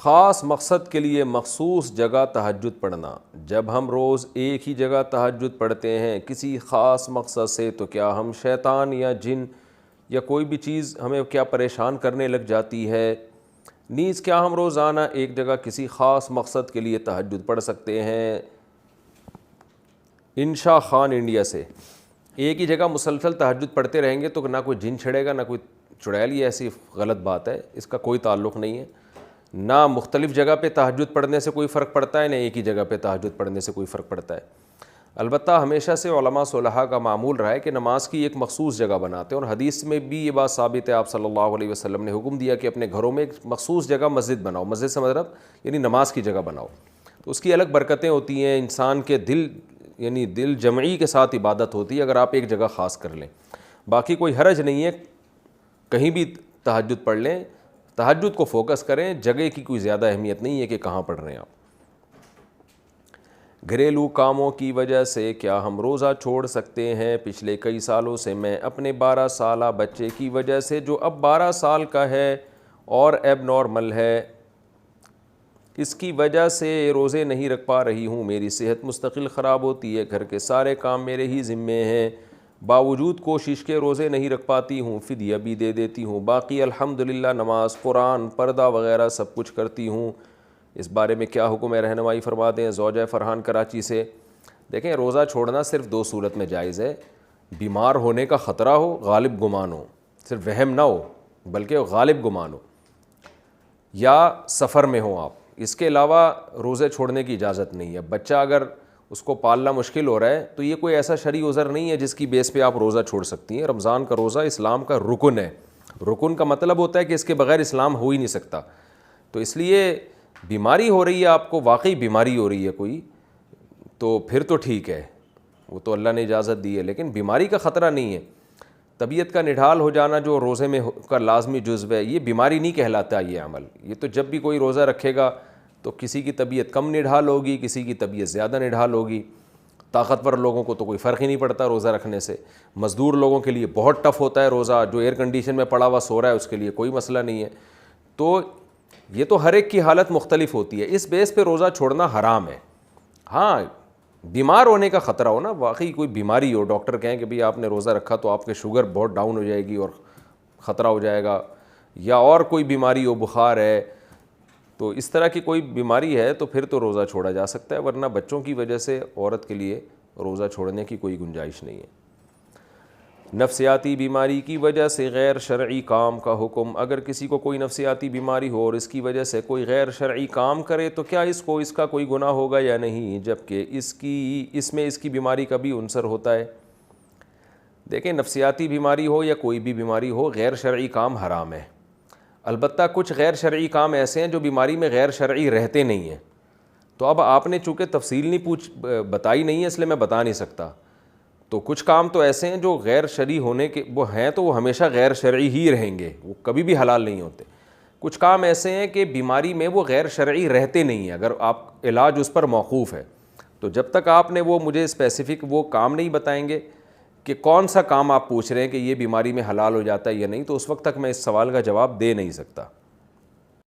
خاص مقصد کے لیے مخصوص جگہ تہجد پڑھنا. جب ہم روز ایک ہی جگہ تہجد پڑھتے ہیں کسی خاص مقصد سے تو کیا ہم شیطان یا جن یا کوئی بھی چیز ہمیں کیا پریشان کرنے لگ جاتی ہے؟ نیز کیا ہم روزانہ ایک جگہ کسی خاص مقصد کے لیے تہجد پڑھ سکتے ہیں؟ انشا خان انڈیا سے. ایک ہی جگہ مسلسل تہجد پڑھتے رہیں گے تو نہ کوئی جن چھڑے گا نہ کوئی چڑیل. یہ ایسی غلط بات ہے, اس کا کوئی تعلق نہیں ہے. نہ مختلف جگہ پہ تہجد پڑھنے سے کوئی فرق پڑتا ہے, نہ ایک ہی جگہ پہ تہجد پڑھنے سے کوئی فرق پڑتا ہے. البتہ ہمیشہ سے علماء صلحاء کا معمول رہا ہے کہ نماز کی ایک مخصوص جگہ بناتے ہیں, اور حدیث میں بھی یہ بات ثابت ہے. آپ صلی اللہ علیہ وسلم نے حکم دیا کہ اپنے گھروں میں ایک مخصوص جگہ مسجد بناؤ. مسجد سے مطلب یعنی نماز کی جگہ بناؤ. تو اس کی الگ برکتیں ہوتی ہیں, انسان کے دل یعنی دل جمعی کے ساتھ عبادت ہوتی ہے اگر آپ ایک جگہ خاص کر لیں. باقی کوئی حرج نہیں ہے, کہیں بھی تہجد پڑھ لیں, تہجد کو فوکس کریں. جگہ کی کوئی زیادہ اہمیت نہیں ہے کہ کہاں پڑھ رہے ہیں آپ. گھریلو کاموں کی وجہ سے کیا ہم روزہ چھوڑ سکتے ہیں؟ پچھلے کئی سالوں سے میں اپنے 12 سالہ بچے کی وجہ سے جو اب 12 سال کا ہے اور ایب نارمل ہے, اس کی وجہ سے روزے نہیں رکھ پا رہی ہوں. میری صحت مستقل خراب ہوتی ہے, گھر کے سارے کام میرے ہی ذمے ہیں, باوجود کوشش کے روزے نہیں رکھ پاتی ہوں. فدیہ بھی دے دیتی ہوں, باقی الحمدللہ نماز, قرآن, پردہ وغیرہ سب کچھ کرتی ہوں. اس بارے میں کیا حکم ہے؟ رہنمائی فرما دیں. زوجہ فرحان کراچی سے. دیکھیں, روزہ چھوڑنا صرف 2 صورت میں جائز ہے. بیمار ہونے کا خطرہ ہو, غالب گمان ہو, صرف وہم نہ ہو بلکہ غالب گمان ہو, یا سفر میں ہو آپ. اس کے علاوہ روزے چھوڑنے کی اجازت نہیں ہے. بچہ اگر اس کو پالنا مشکل ہو رہا ہے تو یہ کوئی ایسا شرعی عذر نہیں ہے جس کی بیس پہ آپ روزہ چھوڑ سکتی ہیں. رمضان کا روزہ اسلام کا رکن ہے. رکن کا مطلب ہوتا ہے کہ اس کے بغیر اسلام ہو ہی نہیں سکتا. تو اس لیے بیماری ہو رہی ہے آپ کو, واقعی بیماری ہو رہی ہے کوئی, تو پھر تو ٹھیک ہے, وہ تو اللہ نے اجازت دی ہے, لیکن بیماری کا خطرہ نہیں ہے. طبیعت کا نڈھال ہو جانا جو روزے میں کا لازمی جزو ہے, یہ بیماری نہیں کہلاتا یہ عمل. یہ تو جب بھی کوئی روزہ رکھے گا تو کسی کی طبیعت کم نڈھال ہوگی, کسی کی طبیعت زیادہ نڈھال ہوگی. طاقتور لوگوں کو تو کوئی فرق ہی نہیں پڑتا روزہ رکھنے سے. مزدور لوگوں کے لیے بہت ٹف ہوتا ہے روزہ, جو ایئر کنڈیشن میں پڑا ہوا سو رہا ہے اس کے لیے کوئی مسئلہ نہیں ہے. تو یہ تو ہر ایک کی حالت مختلف ہوتی ہے, اس بیس پہ روزہ چھوڑنا حرام ہے. ہاں, بیمار ہونے کا خطرہ ہو نا, واقعی کوئی بیماری ہو, ڈاکٹر کہیں کہ بھئی آپ نے روزہ رکھا تو آپ کے شوگر بہت ڈاؤن ہو جائے گی اور خطرہ ہو جائے گا, یا اور کوئی بیماری ہو, بخار ہے, تو اس طرح کی کوئی بیماری ہے تو پھر تو روزہ چھوڑا جا سکتا ہے. ورنہ بچوں کی وجہ سے عورت کے لیے روزہ چھوڑنے کی کوئی گنجائش نہیں ہے. نفسیاتی بیماری کی وجہ سے غیر شرعی کام کا حکم. اگر کسی کو کوئی نفسیاتی بیماری ہو اور اس کی وجہ سے کوئی غیر شرعی کام کرے تو کیا اس کا کوئی گناہ ہوگا یا نہیں, جبکہ اس میں اس کی بیماری کا بھی عنصر ہوتا ہے؟ دیکھیں, نفسیاتی بیماری ہو یا کوئی بھی بیماری ہو, غیر شرعی کام حرام ہے. البتہ کچھ غیر شرعی کام ایسے ہیں جو بیماری میں غیر شرعی رہتے نہیں ہیں. تو اب آپ نے چونکہ تفصیل نہیں بتائی نہیں ہے اس لیے میں بتا نہیں سکتا. تو کچھ کام تو ایسے ہیں جو غیر شرعی ہونے کے وہ ہیں تو وہ ہمیشہ غیر شرعی ہی رہیں گے, وہ کبھی بھی حلال نہیں ہوتے. کچھ کام ایسے ہیں کہ بیماری میں وہ غیر شرعی رہتے نہیں ہیں, اگر آپ علاج اس پر موقوف ہے. تو جب تک آپ نے وہ مجھے اسپیسیفک وہ کام نہیں بتائیں گے کہ کون سا کام آپ پوچھ رہے ہیں کہ یہ بیماری میں حلال ہو جاتا ہے یا نہیں, تو اس وقت تک میں اس سوال کا جواب دے نہیں سکتا.